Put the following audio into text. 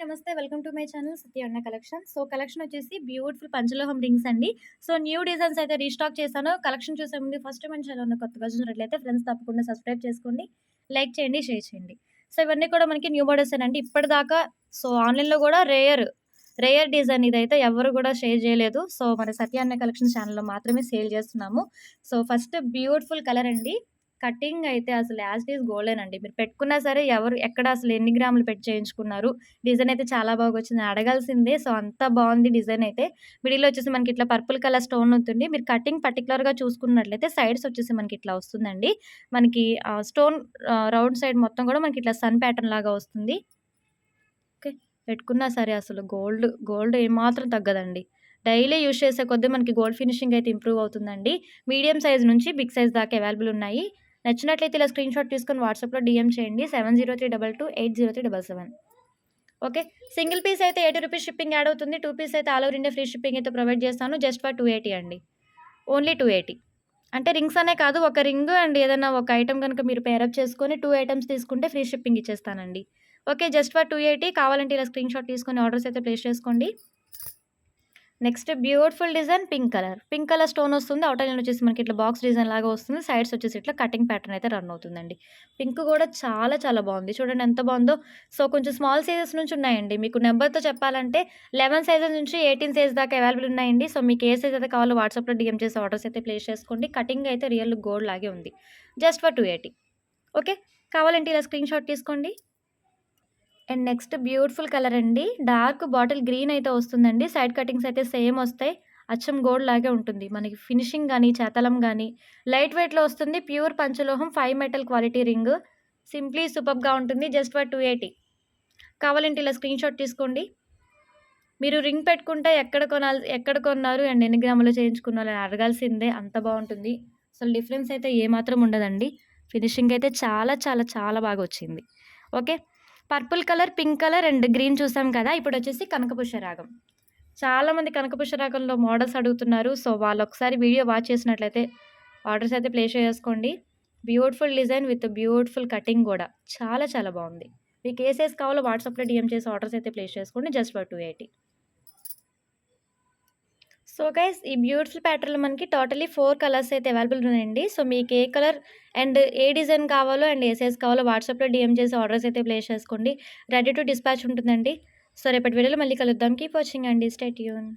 నమస్తే. Welcome to my channel సత్య అన్న collection. So, collection వచ్చేసి బ్యూటిఫుల్ పంచలోహం రింగ్స్ అండి. సో, న్యూ డిజైన్స్ అయితే రీస్టాక్ చేశాను. కలెక్షన్ చూసే ముందు ఫస్ట్ మన ఛానల్ కొత్తగా చూసినట్లయితే ఫ్రెండ్స్ తప్పకుండా సబ్స్క్రైబ్ చేసుకోండి. లైక్ చేయండి, షేర్ చేయండి. సో, ఇవన్నీ కూడా మనకి న్యూ మోడల్సేనండి. ఇప్పటిదాకా ఆన్‌లైన్‌లో కూడా రేర్ డిజైన్ ఇదైతే ఎవరు కూడా షేర్ చేయలేదు. సో, మన సత్య అన్న కలెక్షన్ ఛానల్‌లో మాత్రమే సేల్ చేస్తున్నాము. సో, ఫస్ట్ బ్యూటిఫుల్ కలర్ అండి. కటింగ్ అయితే అసలు యాజ్ ఇట్ ఈజ్ గోల్డెనండి. మీరు పెట్టుకున్నా సరే ఎవరు ఎక్కడ అసలు ఎన్ని గ్రాములు పెట్టి చేయించుకున్నారు? డిజైన్ అయితే చాలా బాగొచ్చింది. అడగాల్సిందే. సో, అంత బావుంది డిజైన్ అయితే. మిడిల్‌లో వచ్చేసి మనకి ఇట్లా పర్పుల్ కలర్ స్టోన్ ఉంటుంది. మీరు కటింగ్ పర్టిక్యులర్‌గా చూసుకున్నట్లయితే సైడ్స్ వచ్చేసి మనకి ఇట్లా వస్తుందండి. మనకి స్టోన్ రౌండ్ సైడ్ మొత్తం కూడా మనకి ఇట్లా సన్ ప్యాటర్న్ లాగా వస్తుంది. ఓకే. పెట్టుకున్నా సరే అసలు గోల్డ్ ఏమాత్రం తగ్గదండి. డైలీ యూజ్ చేసే కొద్దీ మనకి గోల్డ్ ఫినిషింగ్ అయితే ఇంప్రూవ్ అవుతుందండి. మీడియం సైజ్ నుంచి బిగ్ సైజ్ దాకా అవైలబుల్ ఉన్నాయి. నచ్చినట్లయితే ఇలా స్క్రీన్‌షాట్ తీసుకొని వాట్సాప్‌లో డీఎం చేయండి. 7032280377. ఓకే. సింగిల్ పీస్ అయితే రూ. 80 షిప్పింగ్ యాడ్ అవుతుంది. 2 పీస్ అయితే all over India free shipping అయితే ప్రొవైడ్ చేస్తాను. జస్ట్ ఫర్ 280 అండి. ఓన్లీ 280. అంటే రింగ్స్ అనే కాదు, ఒక రింగ్ అండ్ ఏదైనా ఒక ఐటెమ్ గనుక మీరు పేరప్ చేసుకొని 2 ఐటెమ్స్ తీసుకుంటే ఫ్రీ షిప్పింగ్ ఇచ్చేస్తానండి. ఓకే. జస్ట్ ఫర్ 280 కావాలంటే ఇలా స్క్రీన్‌షాట్ తీసుకొని ఆర్డర్స్ అయితే ప్లేస్ చేసుకోండి. Next beautiful design pink colour. Pink colour stone వస్తుంది. ఔటర్ లైన్ వచ్చేసి మనకి ఇట్లా బాక్స్ డిజైన్ లాగా వస్తుంది. సైడ్స్ వచ్చేసి ఇట్లా కటింగ్ ప్యాటర్న్ అయితే రన్ అవుతుందండి. పింక్ కూడా చాలా చాలా బాగుంది. చూడండి ఎంత బాగుందో. సో, కొంచెం స్మాల్ సైజెస్ నుంచి ఉన్నాయండి. మీకు నెంబర్‌తో చెప్పాలంటే 11 సైజెస్ నుంచి 18 సైజ్ దాకా అవైలబుల్ ఉన్నాయండి. సో, మీకు ఏ సైజ్ అయితే కావాలో వాట్సాప్‌లో డీఎం చేసి ఆర్డర్స్ అయితే ప్లేస్ చేసుకోండి. కటింగ్ అయితే రియల్ గోల్డ్ లాగే ఉంది. Just for 280. ఓకే. కావాలంటే ఇలా స్క్రీన్‌షాట్ తీసుకోండి. అండ్ నెక్స్ట్ బ్యూటిఫుల్ కలర్ అండి. డార్క్ బాటిల్ గ్రీన్ అయితే వస్తుందండి. సైడ్ కటింగ్స్ అయితే సేమ్ వస్తాయి. అచ్చం గోల్డ్ లాగే ఉంటుంది. మనకి ఫినిషింగ్ గాని, చేతలం గాని లైట్ వెయిట్‌లో వస్తుంది. ప్యూర్ పంచలోహం 5 మెటల్ క్వాలిటీ రింగ్. సింప్లీ సూపర్బ్‌గా ఉంటుంది. Just for 280. కావాలంటే ఇలా స్క్రీన్‌షాట్ తీసుకోండి. మీరు రింగ్ పెట్టుకుంటే ఎక్కడ కొన్నారు అండ్ ఎన్ని గ్రాములో చేయించుకున్నారు అని అడగాల్సిందే. అంత బావుంటుంది. అసలు డిఫరెన్స్ అయితే ఏమాత్రం ఉండదండి. ఫినిషింగ్ అయితే చాలా చాలా చాలా బాగా వచ్చింది. Okay. Purple colour, pink colour and green చూసాం కదా! ఇప్పుడొచ్చేసి కనకపుష్య రాగం. చాలామంది కనకపుష్య రాగంలో మోడల్స్ అడుగుతున్నారు. సో, వాళ్ళొకసారి వీడియో వాచ్ చేసినట్లయితే ఆర్డర్స్ అయితే ప్లేస్ చేసేసుకోండి. Beautiful design with beautiful cutting గూడా. చాలా చాలా బావుంది. మీకు ఏ సైజ్ కావాలో వాట్సాప్‌లో డీఎం చేసి ఆర్డర్స్ అయితే ప్లేస్ చేసుకోండి. Just for 280. సో గైస్ ఈ బ్యూటిఫుల్ ప్యాటర్న్‌లో మనకి టోటల్లీ 4 కలర్స్ అయితే అవైలబుల్ ఉన్నాయండి. సో, మీకు ఏ కలర్ అండ్ ఏ డిజైన్ కావాలో అండ్ ఏ సైజ్ కావాలో వాట్సాప్‌లో డీఎం చేసి ఆర్డర్స్ అయితే ప్లేస్ చేసుకోండి. రెడీ టు డిస్పాచ్ ఉంటుందండి. సో, రేపటి వీడియోలో మళ్ళీ కలుద్దాం. కీప్ వాచింగ్ అండి. Stay tune.